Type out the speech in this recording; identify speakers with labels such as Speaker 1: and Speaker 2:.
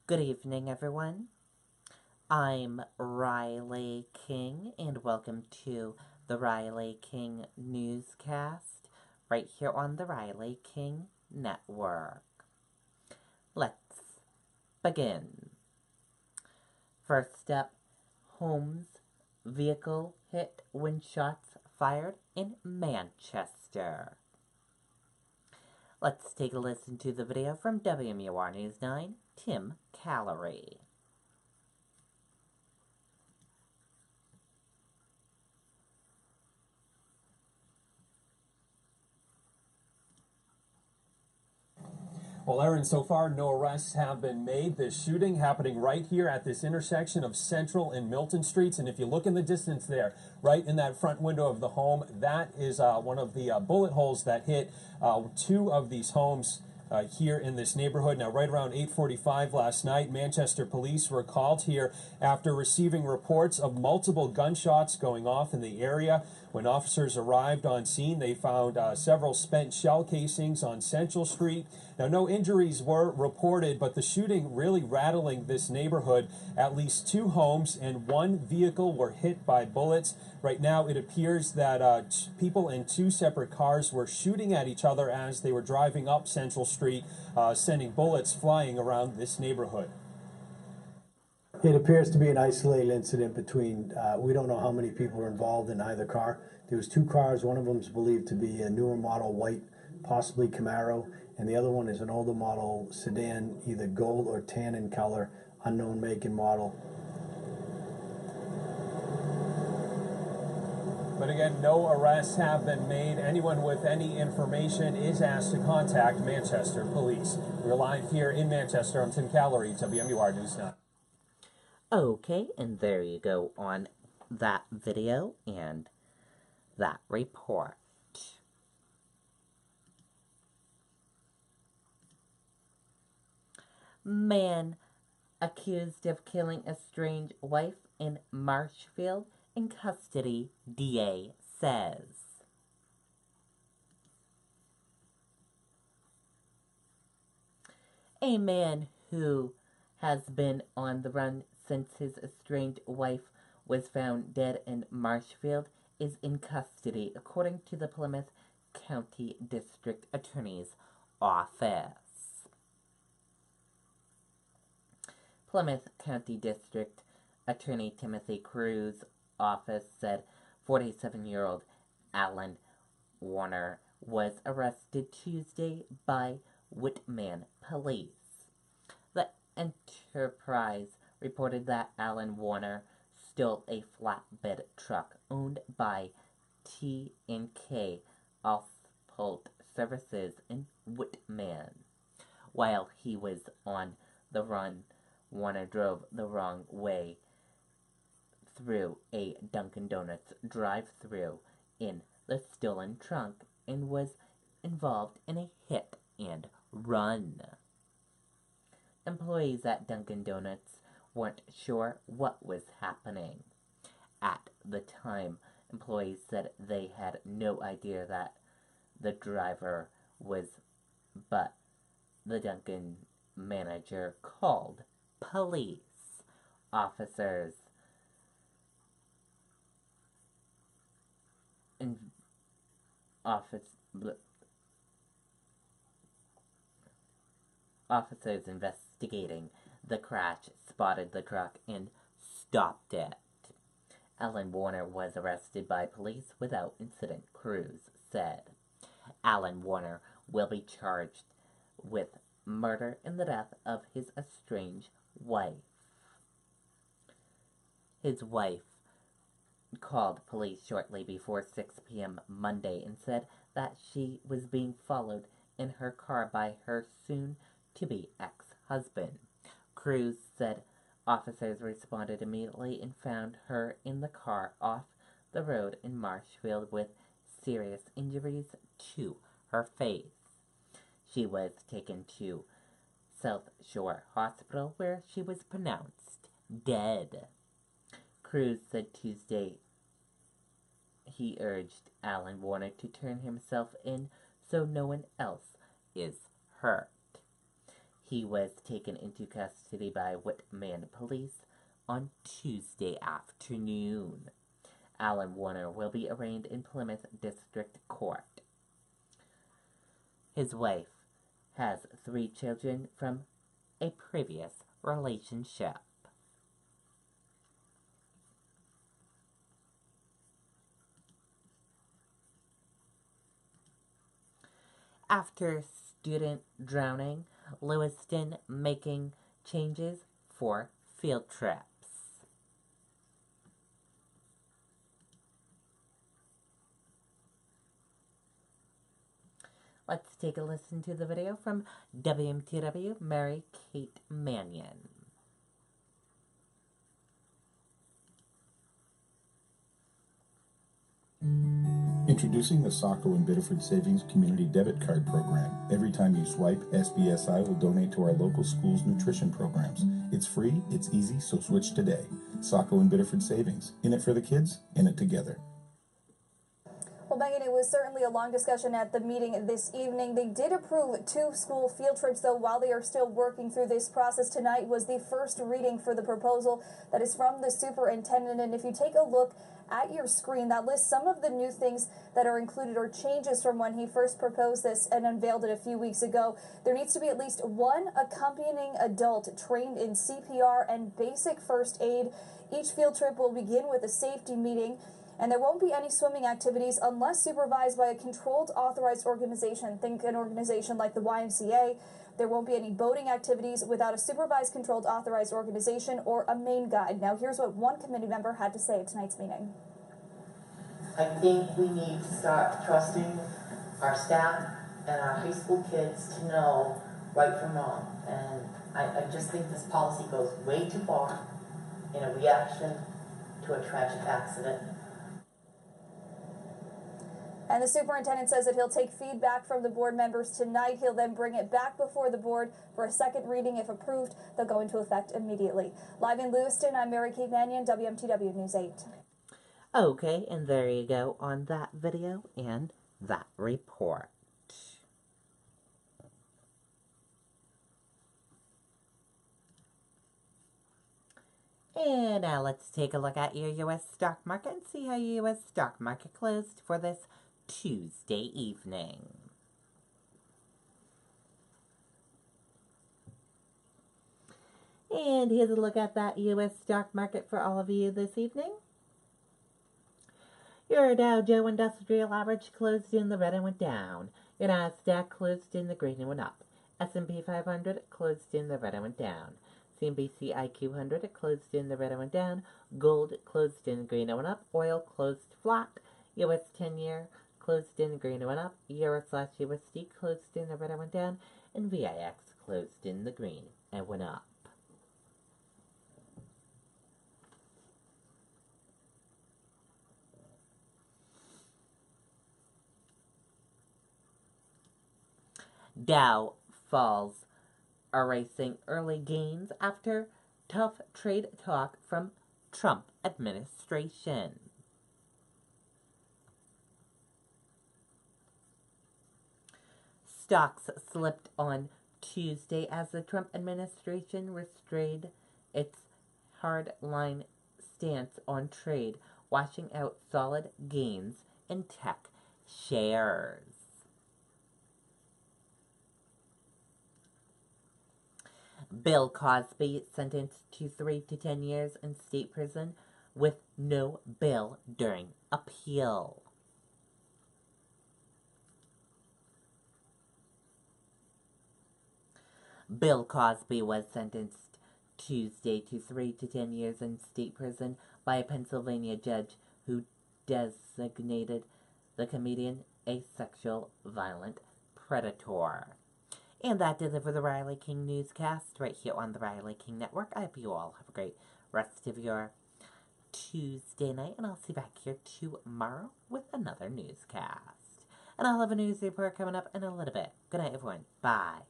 Speaker 1: Good evening, everyone. I'm Riley King, and welcome to the Riley King Newscast right here on the Riley King Network. Let's begin. First up, Holmes' vehicle hit when shots fired in Manchester. Let's take a listen to the video from WMUR News 9, Tim Callery.
Speaker 2: Well, Aaron, so far no arrests have been made. This shooting happening right here at this intersection of Central and Milton Streets. And if you look in the distance there, right in that front window of the home, that is one of the bullet holes that hit two of these homes here in this neighborhood. Now, right around 8:45 last night, Manchester police were called here after receiving reports of multiple gunshots going off in the area. When officers arrived on scene, they found several spent shell casings on Central Street. Now, no injuries were reported, but the shooting really rattling this neighborhood. At least two homes and one vehicle were hit by bullets. Right now, it appears that people in two separate cars were shooting at each other as they were driving up Central Street, sending bullets flying around this neighborhood.
Speaker 3: It appears to be an isolated incident between, we don't know how many people are involved in either car. There was two cars. One of them is believed to be a newer model white, possibly Camaro, and the other one is an older model sedan, either gold or tan in color, unknown make and model.
Speaker 2: But again, no arrests have been made. Anyone with any information is asked to contact Manchester Police. We're live here in Manchester. I'm Tim Callery, WMUR News 9.
Speaker 1: Okay, and there you go on that video and that report. Man accused of killing estranged wife in Marshfield in custody, DA says. A man who has been on the run since his estranged wife was found dead in Marshfield is in custody, according to the Plymouth County District Attorney's Office. Plymouth County District Attorney Timothy Cruz's office said 47-year-old Alan Warner was arrested Tuesday by Whitman police. The Enterprise reported that Alan Warner stole a flatbed truck owned by T&K Asphalt Services in Whitman. While he was on the run, Warner drove the wrong way through a Dunkin' Donuts drive-thru in the stolen trunk and was involved in a hit and run. Employees at Dunkin' Donuts weren't sure what was happening. At the time, employees said they had no idea that the driver was, but the Dunkin' manager called police. Officers Officers investigating the crash spotted the truck and stopped it. Alan Warner was arrested by police without incident, Cruz said. Alan Warner will be charged with murder in the death of his estranged wife. His wife called police shortly before 6 p.m. Monday and said that she was being followed in her car by her soon-to-be ex-husband. Cruz said officers responded immediately and found her in the car off the road in Marshfield with serious injuries to her face. She was taken to South Shore Hospital where she was pronounced dead. Cruz said Tuesday he urged Alan Warner to turn himself in so no one else is hurt. He was taken into custody by Whitman police on Tuesday afternoon. Alan Warner will be arraigned in Plymouth District Court. His wife has 3 children from a previous relationship. After student drowning, Lewiston making changes for field trips. Let's take a listen to the video from WMTW Mary Kate Mannion.
Speaker 4: Introducing the Saco and Biddeford Savings Community Debit Card Program. Every time you swipe, SBSI will donate to our local schools' nutrition programs. It's free, it's easy, so switch today. Saco and Biddeford Savings. In it for the kids, in it together.
Speaker 5: Well, Megan, it was certainly a long discussion at the meeting this evening. They did approve 2 school field trips, though, while they are still working through this process. Tonight was the first reading for the proposal that is from the superintendent. And if you take a look at your screen, that lists some of the new things that are included or changes from when he first proposed this and unveiled it a few weeks ago. There needs to be at least 1 accompanying adult trained in CPR and basic first aid. Each field trip will begin with a safety meeting, and there won't be any swimming activities unless supervised by a controlled authorized organization. Think an organization like the YMCA. There won't be any boating activities without a supervised, controlled, authorized organization or a main guide. Now, here's what one committee member had to say at tonight's meeting.
Speaker 6: I think we need to start trusting our staff and our high school kids to know right from wrong. And I just think this policy goes way too far in a reaction to a tragic accident.
Speaker 5: And the superintendent says that he'll take feedback from the board members tonight. He'll then bring it back before the board for a second reading. If approved, they'll go into effect immediately. Live in Lewiston, I'm Mary Kate Mannion, WMTW News 8.
Speaker 1: Okay, and there you go on that video and that report. And now let's take a look at your U.S. stock market and see how your U.S. stock market closed for this Tuesday evening. And here's a look at that U.S. stock market for all of you this evening. Your Dow Jones Industrial Average closed in the red and went down. Your Nasdaq closed in the green and went up. S&P 500 closed in the red and went down. CNBC IQ 100 closed in the red and went down. Gold closed in green and went up. Oil closed flat. US 10-year closed in green and went up. Euro/USD closed in the red and went down. And VIX closed in the green and went up. Dow falls, erasing early gains after tough trade talk from Trump administration. Stocks slipped on Tuesday as the Trump administration restrained its hardline stance on trade, washing out solid gains in tech shares. Bill Cosby sentenced to 3 to 10 years in state prison with no bail during appeal. Bill Cosby was sentenced Tuesday to 3 to 10 years in state prison by a Pennsylvania judge who designated the comedian a sexual violent predator. And that does it for the Riley King Newscast right here on the Riley King Network. I hope you all have a great rest of your Tuesday night, and I'll see you back here tomorrow with another newscast. And I'll have a news report coming up in a little bit. Good night, everyone. Bye.